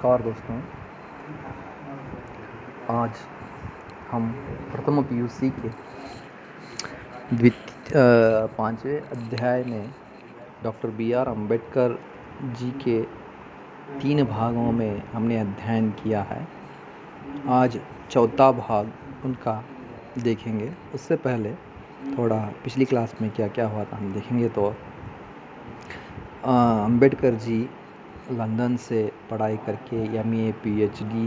नमस्कार दोस्तों। आज हम प्रथम पीयूसी के 5वें अध्याय में डॉक्टर बी.आर. अम्बेडकर जी के 3 भागों में हमने अध्ययन किया है। आज चौथा भाग उनका देखेंगे। उससे पहले थोड़ा पिछली क्लास में क्या क्या हुआ था हम देखेंगे। तो अम्बेडकर जी लंदन से पढ़ाई करके MA, PhD,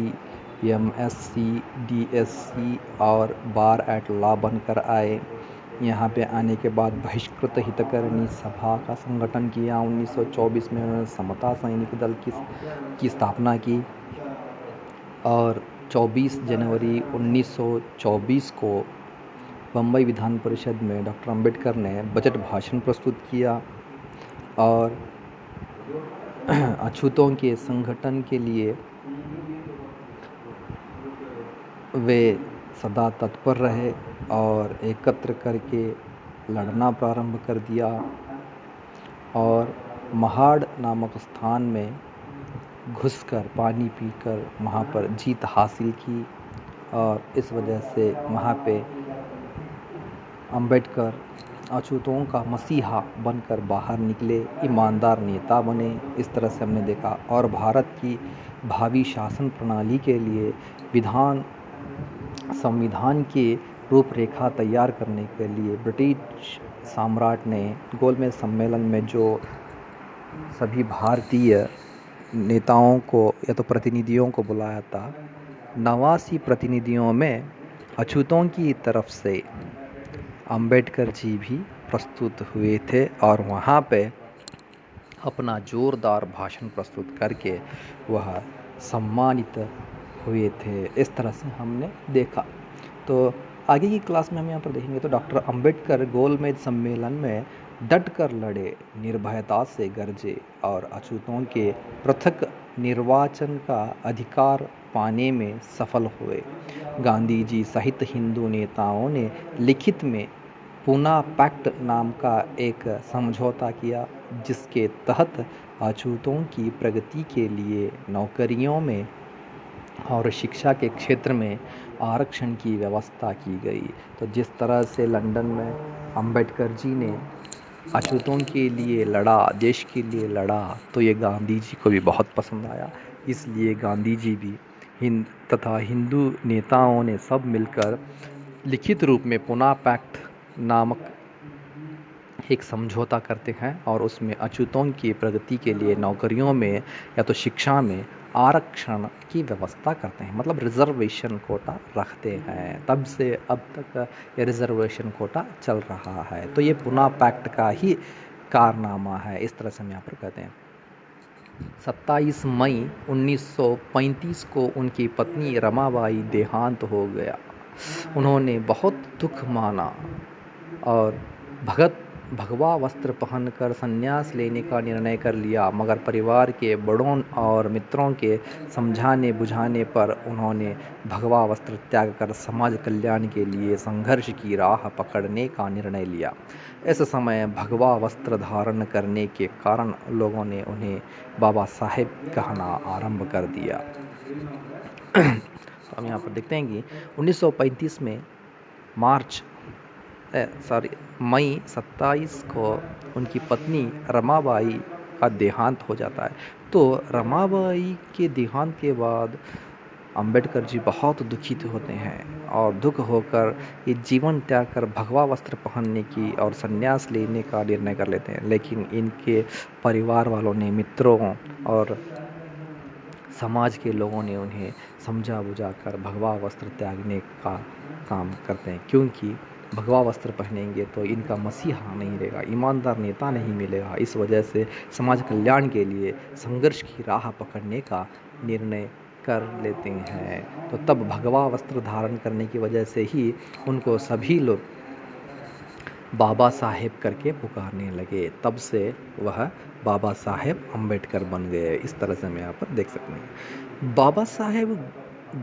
MSc, DSc और बार एट लॉ बनकर आए। यहाँ पे आने के बाद बहिष्कृत हितकर्मी सभा का संगठन किया। 1924 में उन्होंने समता सैनिक दल की स्थापना की और 24 जनवरी 1924 को बम्बई विधान परिषद में डॉक्टर अम्बेडकर ने बजट भाषण प्रस्तुत किया और अछूतों के संगठन के लिए वे सदा तत्पर रहे और एकत्र करके लड़ना प्रारंभ कर दिया और महाड़ नामक स्थान में घुसकर पानी पीकर वहाँ पर जीत हासिल की और इस वजह से वहाँ पे अम्बेडकर अछूतों का मसीहा बनकर बाहर निकले, ईमानदार नेता बने। इस तरह से हमने देखा और भारत की भावी शासन प्रणाली के लिए संविधान की रूपरेखा तैयार करने के लिए ब्रिटिश सम्राट ने गोलमेज सम्मेलन में जो सभी भारतीय नेताओं को या तो प्रतिनिधियों को बुलाया था, 89 प्रतिनिधियों में अछूतों की तरफ से अम्बेडकर जी भी प्रस्तुत हुए थे और वहाँ पे अपना जोरदार भाषण प्रस्तुत करके वह सम्मानित हुए थे। इस तरह से हमने देखा। तो आगे की क्लास में हम यहाँ पर देखेंगे तो डॉक्टर अम्बेडकर गोलमेज सम्मेलन में डट कर लड़े, निर्भयता से गरजे और अछूतों के पृथक निर्वाचन का अधिकार पाने में सफल हुए। गांधी जी सहित हिंदू नेताओं ने लिखित में पूना पैक्ट नाम का एक समझौता किया, जिसके तहत अछूतों की प्रगति के लिए नौकरियों में और शिक्षा के क्षेत्र में आरक्षण की व्यवस्था की गई। तो जिस तरह से लंदन में अम्बेडकर जी ने अछूतों के लिए लड़ा, देश के लिए लड़ा, तो ये गांधी जी को भी बहुत पसंद आया। इसलिए गांधी जी भी तथा हिंदू नेताओं ने सब मिलकर लिखित रूप में पूना पैक्ट नामक एक समझौता करते हैं और उसमें अछूतों की प्रगति के लिए नौकरियों में या तो शिक्षा में आरक्षण की व्यवस्था करते हैं, मतलब रिजर्वेशन कोटा रखते हैं। तब से अब तक ये रिजर्वेशन कोटा चल रहा है। तो ये पूना पैक्ट का ही कारनामा है। इस तरह से हम यहाँ पर कहते हैं। 27 मई 1935 को उनकी पत्नी रमाबाई देहांत हो गया। उन्होंने बहुत दुख माना और भगवा वस्त्र पहनकर संन्यास लेने का निर्णय कर लिया, मगर परिवार के बड़ों और मित्रों के समझाने बुझाने पर उन्होंने भगवा वस्त्र त्याग कर समाज कल्याण के लिए संघर्ष की राह पकड़ने का निर्णय लिया। इस समय भगवा वस्त्र धारण करने के कारण लोगों ने उन्हें बाबा साहेब कहना आरंभ कर दिया। तो हम यहाँ पर देखते हैं कि 1935 में मई 27 को उनकी पत्नी रमाबाई का देहांत हो जाता है। तो रमाबाई के देहांत के बाद अम्बेडकर जी बहुत दुखित होते हैं और दुख होकर ये जीवन त्याग कर भगवा वस्त्र पहनने की और संन्यास लेने का निर्णय कर लेते हैं। लेकिन इनके परिवार वालों ने, मित्रों और समाज के लोगों ने उन्हें समझा बुझा कर भगवा वस्त्र त्यागने का काम करते हैं, क्योंकि भगवा वस्त्र पहनेंगे तो इनका मसीहा नहीं रहेगा, ईमानदार नेता नहीं मिलेगा। इस वजह से समाज कल्याण के लिए संघर्ष की राह पकड़ने का निर्णय कर लेते हैं। तो तब भगवा वस्त्र धारण करने की वजह से ही उनको सभी लोग बाबा साहेब करके पुकारने लगे। तब से वह बाबा साहेब अम्बेडकर बन गए। इस तरह से हम यहाँ पर देख सकते हैं। बाबा साहेब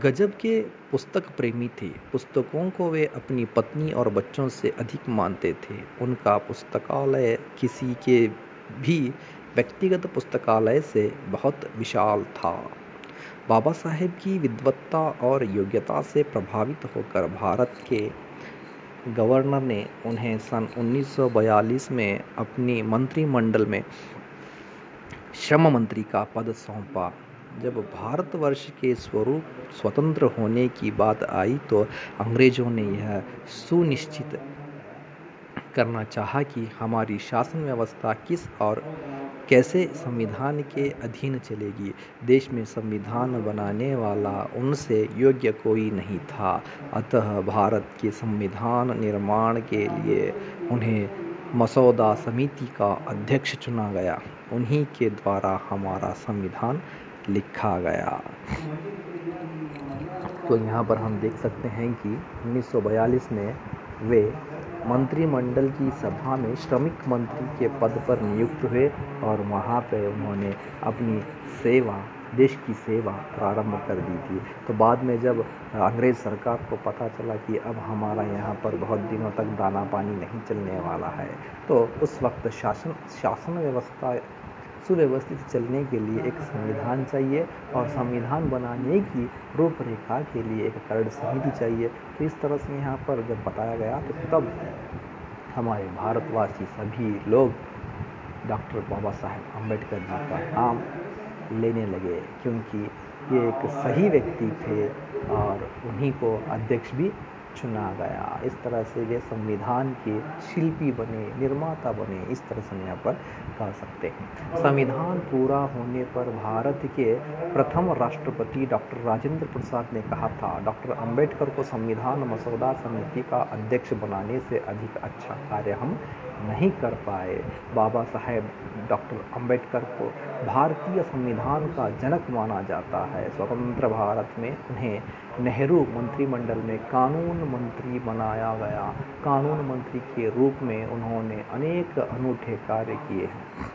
गजब के पुस्तक प्रेमी थे। पुस्तकों को वे अपनी पत्नी और बच्चों से अधिक मानते थे। उनका पुस्तकालय किसी के भी व्यक्तिगत पुस्तकालय से बहुत विशाल था। बाबा साहेब की विद्वत्ता और योग्यता से प्रभावित होकर भारत के गवर्नर ने उन्हें सन 1942 में अपनी मंत्रिमंडल में श्रम मंत्री का पद सौंपा। जब भारतवर्ष के स्वतंत्र होने की बात आई तो अंग्रेजों ने यह सुनिश्चित करना चाहा कि हमारी शासन व्यवस्था किस और कैसे संविधान के अधीन चलेगी। देश में संविधान बनाने वाला उनसे योग्य कोई नहीं था, अतः भारत के संविधान निर्माण के लिए उन्हें मसौदा समिति का अध्यक्ष चुना गया। उन्हीं के द्वारा हमारा संविधान लिखा गया। तो यहाँ पर हम देख सकते हैं कि 1942 में वे मंत्रिमंडल की सभा में श्रमिक मंत्री के पद पर नियुक्त हुए और वहाँ पे उन्होंने अपनी सेवा, देश की सेवा प्रारंभ कर दी थी। तो बाद में जब अंग्रेज़ सरकार को पता चला कि अब हमारा यहाँ पर बहुत दिनों तक दाना पानी नहीं चलने वाला है, तो उस वक्त शासन व्यवस्था सुव्यवस्थित चलने के लिए एक संविधान चाहिए और संविधान बनाने की रूपरेखा के लिए एक करड़ समिति चाहिए। तो इस तरह से यहाँ पर जब बताया गया तो तब हमारे भारतवासी सभी लोग डॉक्टर बाबा साहेब अम्बेडकर जी का नाम लेने लगे, क्योंकि ये एक सही व्यक्ति थे और उन्हीं को अध्यक्ष भी चुना गया। इस तरह से वे संविधान के शिल्पी बने, निर्माता बने, इस तरह से यहाँ पर कह सकते हैं। संविधान पूरा होने पर भारत के प्रथम राष्ट्रपति डॉक्टर राजेंद्र प्रसाद ने कहा था, डॉक्टर अंबेडकर को संविधान मसौदा समिति का अध्यक्ष बनाने से अधिक अच्छा कार्य हम नहीं कर पाए। बाबा साहेब डॉक्टर अंबेडकर को भारतीय संविधान का जनक माना जाता है। स्वतंत्र भारत में उन्हें नेहरू मंत्रिमंडल में कानून मंत्री बनाया गया। कानून मंत्री के रूप में उन्होंने अनेक अनूठे कार्य किए हैं।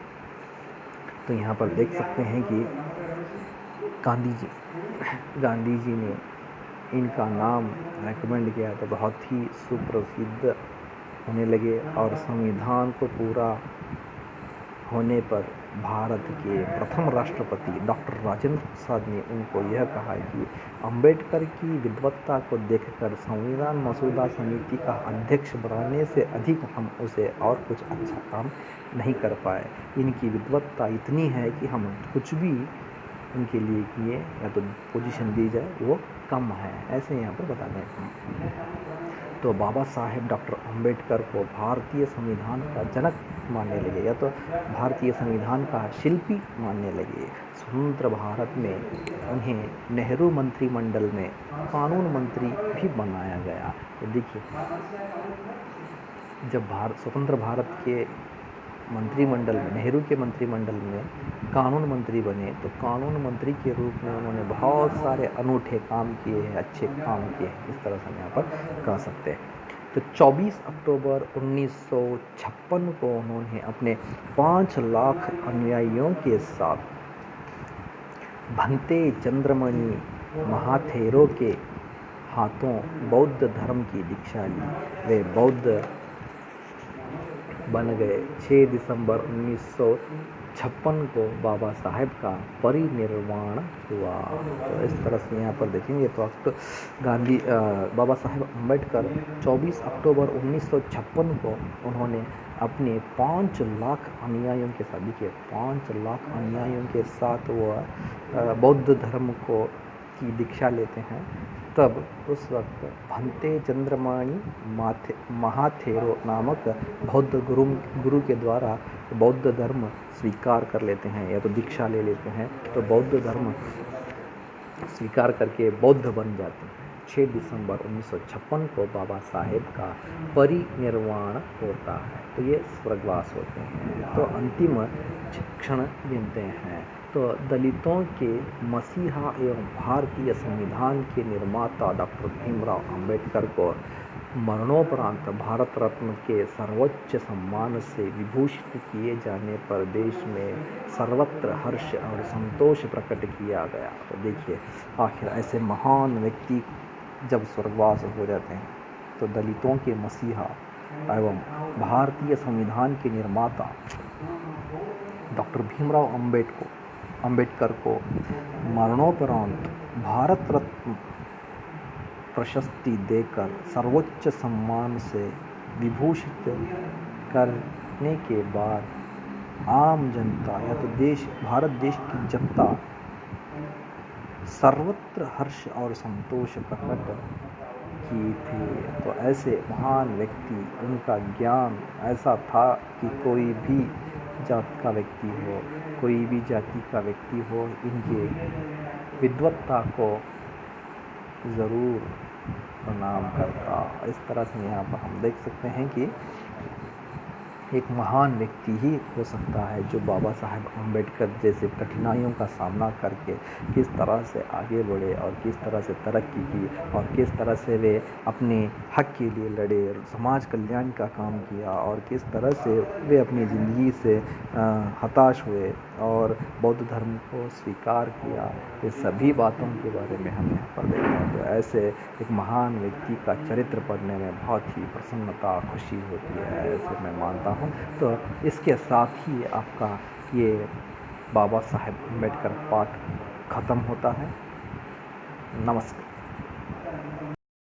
तो यहाँ पर देख सकते हैं कि गांधी जी ने इनका नाम रेकमेंड किया तो बहुत ही सुप्रसिद्ध होने लगे और संविधान को पूरा होने पर भारत के प्रथम राष्ट्रपति डॉक्टर राजेंद्र प्रसाद ने उनको यह कहा कि अंबेडकर की विद्वत्ता को देखकर संविधान मसौदा समिति का अध्यक्ष बनाने से अधिक हम उसे और कुछ अच्छा काम नहीं कर पाए। इनकी विद्वत्ता इतनी है कि हम कुछ भी उनके लिए किए या तो पोजीशन दी जाए वो कम है, ऐसे यहाँ पर बताते हैं। तो बाबा साहेब डॉक्टर अंबेडकर को भारतीय संविधान का जनक मानने लगे या तो भारतीय संविधान का शिल्पी मानने लगे। स्वतंत्र भारत में उन्हें नेहरू मंत्रिमंडल में कानून मंत्री भी बनाया गया। तो देखिए, जब स्वतंत्र भारत के मंत्रिमंडल में, नेहरू के मंत्रिमंडल में कानून मंत्री बने तो कानून मंत्री के रूप में उन्होंने बहुत सारे अनूठे काम किए हैं, अच्छे काम किए हैं, इस तरह से हम यहाँ पर कह सकते हैं। तो 24 अक्टूबर 1956 को उन्होंने अपने 5 लाख अनुयायियों के साथ भंते चंद्रमणि महाथेरो के हाथों बौद्ध धर्म की दीक्षा ली। वे बौद्ध बन गए। 6 दिसंबर 1956 को बाबा साहेब का परिनिर्वाण हुआ। तो इस तरह से यहाँ पर देखेंगे तो बाबा साहेब अम्बेडकर 24 अक्टूबर 1956 को उन्होंने अपने 5 लाख अनुयायियों के साथ, देखिए 5 लाख अनुयायियों के साथ वह बौद्ध धर्म की दीक्षा लेते हैं। तब उस वक्त भंते चंद्रमणि महाथेरो नामक बौद्ध गुरु के द्वारा बौद्ध धर्म स्वीकार कर लेते हैं या तो दीक्षा ले लेते हैं, तो बौद्ध धर्म स्वीकार करके बौद्ध बन जाते हैं। 6 दिसंबर 1956 को बाबा साहेब का परिनिर्वाण होता है, तो ये स्वर्गवास होते हैं। तो अंतिम क्षण गिनते हैं। तो दलितों के मसीहा एवं भारतीय संविधान के निर्माता डॉक्टर भीमराव अंबेडकर को मरणोपरांत भारत रत्न के सर्वोच्च सम्मान से विभूषित किए जाने पर देश में सर्वत्र हर्ष और संतोष प्रकट किया गया। तो देखिए, आखिर ऐसे महान व्यक्ति जब स्वर्गवास हो जाते हैं तो दलितों के मसीहा एवं भारतीय संविधान के निर्माता डॉक्टर भीमराव अंबेडकर को मरणोपरांत भारत रत्न प्रशस्ति देकर सर्वोच्च सम्मान से विभूषित करने के बाद आम जनता या तो भारत देश की जनता सर्वत्र हर्ष और संतोष प्रकट की थी। तो ऐसे महान व्यक्ति, उनका ज्ञान ऐसा था कि कोई भी जात का व्यक्ति हो, कोई भी जाति का व्यक्ति हो, इनके विद्वत्ता को ज़रूर प्रणाम करता। इस तरह से यहाँ पर हम देख सकते हैं कि एक महान व्यक्ति ही हो सकता है जो बाबा साहेब अम्बेडकर जैसे कठिनाइयों का सामना करके किस तरह से आगे बढ़े और किस तरह से तरक्की की और किस तरह से वे अपने हक के लिए लड़े, समाज कल्याण का काम किया और किस तरह से वे अपनी ज़िंदगी से हताश हुए और बौद्ध धर्म को स्वीकार किया। ये सभी बातों के बारे में हम यहाँ पर देखते हैं। तो ऐसे एक महान व्यक्ति का चरित्र पढ़ने में बहुत ही प्रसन्नता, खुशी होती है, ऐसे मैं मानता हूँ। तो इसके साथ ही आपका ये बाबा साहेब अम्बेडकर पाठ ख़त्म होता है। नमस्कार।